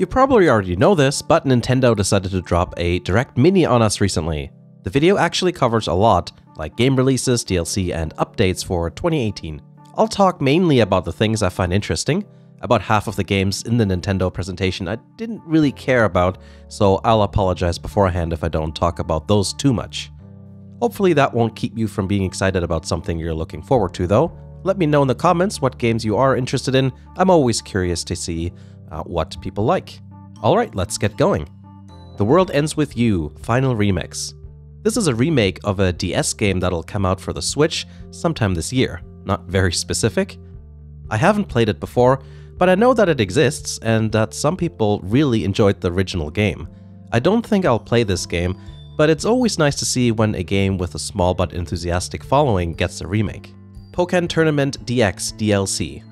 You probably already know this, but Nintendo decided to drop a Direct Mini on us recently. The video actually covers a lot, like game releases, DLC, and updates for 2018. I'll talk mainly about the things I find interesting. About half of the games in the Nintendo presentation I didn't really care about, so I'll apologize beforehand if I don't talk about those too much. Hopefully that won't keep you from being excited about something you're looking forward to though. Let me know in the comments what games you are interested in. I'm always curious to see what people like. Alright, let's get going. The World Ends With You Final Remix. This is a remake of a DS game that'll come out for the Switch sometime this year. Not very specific. I haven't played it before, but I know that it exists and that some people really enjoyed the original game. I don't think I'll play this game, but it's always nice to see when a game with a small but enthusiastic following gets a remake. Pokken Tournament DX DLC.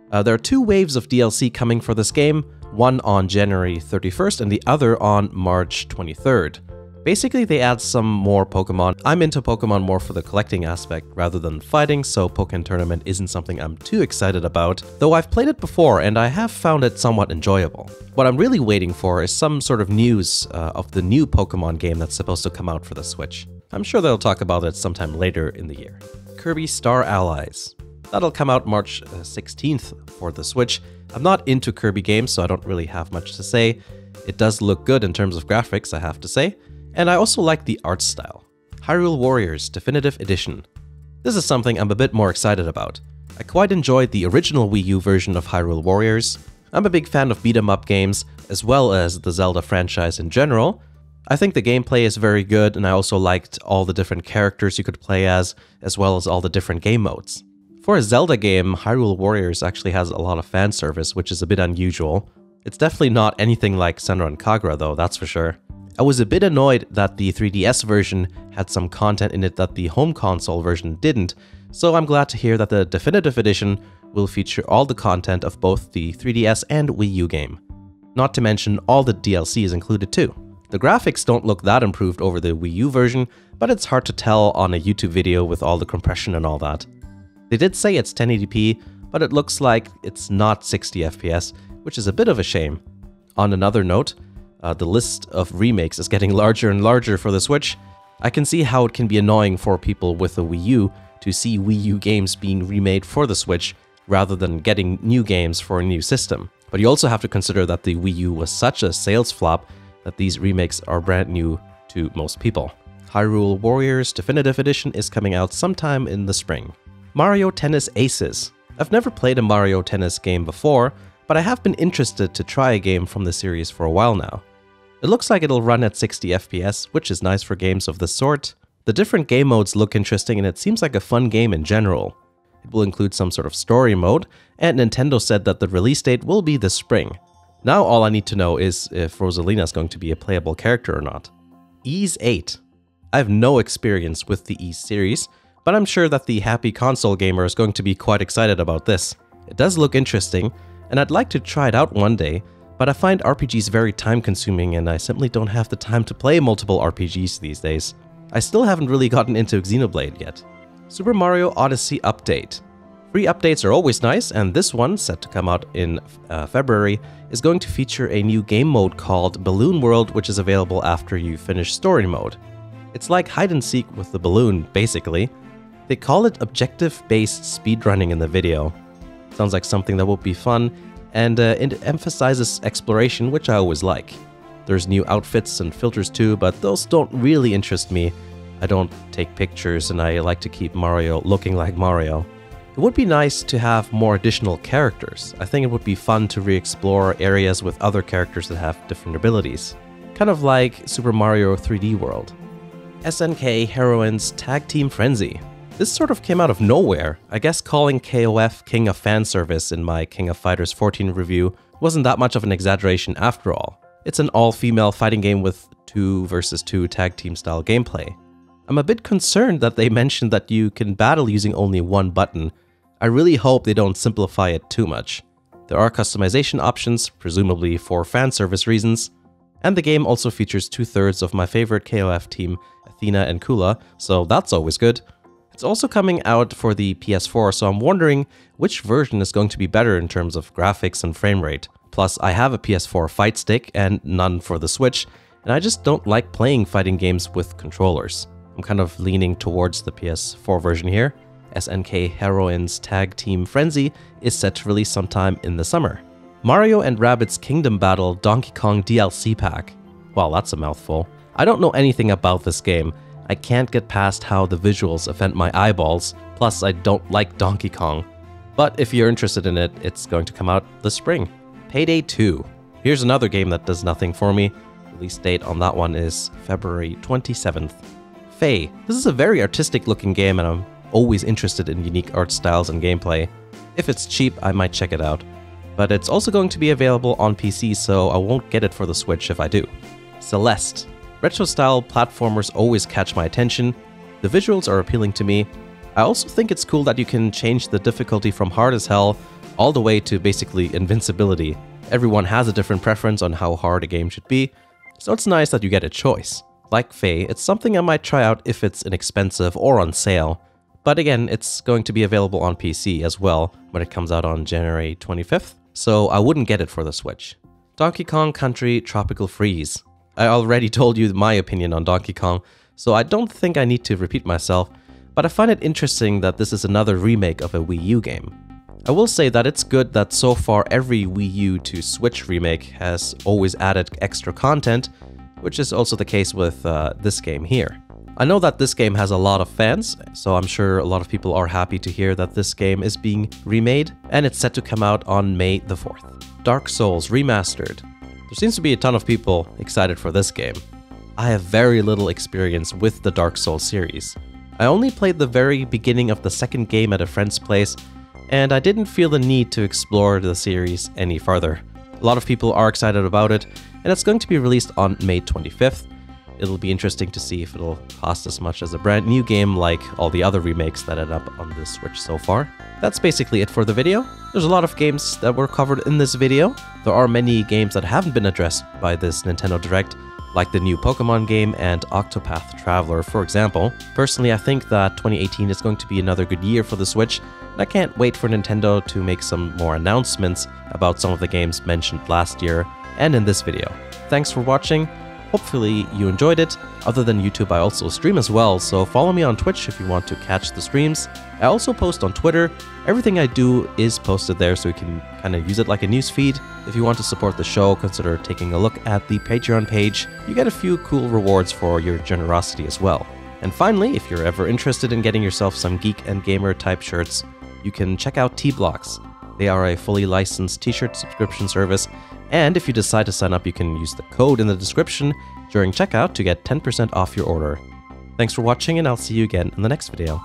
There are two waves of DLC coming for this game, one on January 31st and the other on March 23rd. Basically, they add some more Pokemon. I'm into Pokemon more for the collecting aspect rather than fighting, so Pokken Tournament isn't something I'm too excited about, though I've played it before and I have found it somewhat enjoyable. What I'm really waiting for is some sort of news of the new Pokemon game that's supposed to come out for the Switch. I'm sure they'll talk about it sometime later in the year. Kirby Star Allies. That'll come out March 16th for the Switch. I'm not into Kirby games, so I don't really have much to say. It does look good in terms of graphics, I have to say. And I also like the art style. Hyrule Warriors Definitive Edition. This is something I'm a bit more excited about. I quite enjoyed the original Wii U version of Hyrule Warriors. I'm a big fan of beat-em-up games, as well as the Zelda franchise in general. I think the gameplay is very good, and I also liked all the different characters you could play as well as all the different game modes. For a Zelda game, Hyrule Warriors actually has a lot of fan service, which is a bit unusual. It's definitely not anything like Senran Kagura though, that's for sure. I was a bit annoyed that the 3DS version had some content in it that the home console version didn't, so I'm glad to hear that the Definitive Edition will feature all the content of both the 3DS and Wii U game. Not to mention all the DLC is included too. The graphics don't look that improved over the Wii U version, but it's hard to tell on a YouTube video with all the compression and all that. They did say it's 1080p, but it looks like it's not 60 FPS, which is a bit of a shame. On another note, the list of remakes is getting larger and larger for the Switch. I can see how it can be annoying for people with a Wii U to see Wii U games being remade for the Switch rather than getting new games for a new system. But you also have to consider that the Wii U was such a sales flop that these remakes are brand new to most people. Hyrule Warriors Definitive Edition is coming out sometime in the spring. Mario Tennis Aces. I've never played a Mario Tennis game before, but I have been interested to try a game from the series for a while now. It looks like it'll run at 60 FPS, which is nice for games of this sort. The different game modes look interesting and it seems like a fun game in general. It will include some sort of story mode, and Nintendo said that the release date will be this spring. Now all I need to know is if Rosalina is going to be a playable character or not. Ys 8. I have no experience with the Ys series, but I'm sure that the happy console gamer is going to be quite excited about this. It does look interesting, and I'd like to try it out one day, but I find RPGs very time-consuming and I simply don't have the time to play multiple RPGs these days. I still haven't really gotten into Xenoblade yet. Super Mario Odyssey Update. Free updates are always nice, and this one, set to come out in February, is going to feature a new game mode called Balloon World, which is available after you finish story mode. It's like hide and seek with the balloon, basically. They call it objective-based speedrunning in the video. Sounds like something that will be fun, and it emphasizes exploration, which I always like. There's new outfits and filters too, but those don't really interest me. I don't take pictures, and I like to keep Mario looking like Mario. It would be nice to have more additional characters. I think it would be fun to re-explore areas with other characters that have different abilities. Kind of like Super Mario 3D World. SNK Heroines Tag Team Frenzy. This sort of came out of nowhere. I guess calling KOF King of Fanservice in my King of Fighters 14 review wasn't that much of an exaggeration after all. It's an all-female fighting game with 2 versus 2 tag team style gameplay. I'm a bit concerned that they mentioned that you can battle using only one button. I really hope they don't simplify it too much. There are customization options, presumably for fan service reasons, and the game also features 2/3 of my favorite KOF team, Athena and Kula, so that's always good. It's also coming out for the PS4, so I'm wondering which version is going to be better in terms of graphics and frame rate. Plus, I have a PS4 fight stick and none for the Switch, and I just don't like playing fighting games with controllers. I'm kind of leaning towards the PS4 version here. SNK Heroines Tag Team Frenzy is set to release sometime in the summer. Mario and Rabbids Kingdom Battle Donkey Kong DLC pack. Wow, that's a mouthful. I don't know anything about this game. I can't get past how the visuals offend my eyeballs, plus I don't like Donkey Kong. But if you're interested in it, it's going to come out this spring. Payday 2. Here's another game that does nothing for me. Release date on that one is February 27th. Faye. This is a very artistic looking game and I'm always interested in unique art styles and gameplay. If it's cheap, I might check it out. But it's also going to be available on PC, so I won't get it for the Switch if I do. Celeste. Retro-style platformers always catch my attention. The visuals are appealing to me. I also think it's cool that you can change the difficulty from hard as hell all the way to basically invincibility. Everyone has a different preference on how hard a game should be, so it's nice that you get a choice. Like Faye, it's something I might try out if it's inexpensive or on sale. But again, it's going to be available on PC as well when it comes out on January 25th, so I wouldn't get it for the Switch. Donkey Kong Country Tropical Freeze. I already told you my opinion on Donkey Kong, so I don't think I need to repeat myself, but I find it interesting that this is another remake of a Wii U game. I will say that it's good that so far every Wii U to Switch remake has always added extra content, which is also the case with this game here. I know that this game has a lot of fans, so I'm sure a lot of people are happy to hear that this game is being remade, and it's set to come out on May the 4th. Dark Souls Remastered. There seems to be a ton of people excited for this game. I have very little experience with the Dark Souls series. I only played the very beginning of the second game at a friend's place, and I didn't feel the need to explore the series any further. A lot of people are excited about it, and it's going to be released on May 25th. It'll be interesting to see if it'll cost as much as a brand new game like all the other remakes that ended up on the Switch so far. That's basically it for the video. There's a lot of games that were covered in this video. There are many games that haven't been addressed by this Nintendo Direct, like the new Pokemon game and Octopath Traveler, for example. Personally, I think that 2018 is going to be another good year for the Switch, and I can't wait for Nintendo to make some more announcements about some of the games mentioned last year and in this video. Thanks for watching. Hopefully you enjoyed it. Other than YouTube, I also stream as well, so follow me on Twitch if you want to catch the streams. I also post on Twitter. Everything I do is posted there, so you can kind of use it like a news feed. If you want to support the show, consider taking a look at the Patreon page. You get a few cool rewards for your generosity as well. And finally, if you're ever interested in getting yourself some geek and gamer type shirts, you can check out T-Blocks. They are a fully licensed t-shirt subscription service, and if you decide to sign up, you can use the code in the description during checkout to get 10% off your order. Thanks for watching, and I'll see you again in the next video.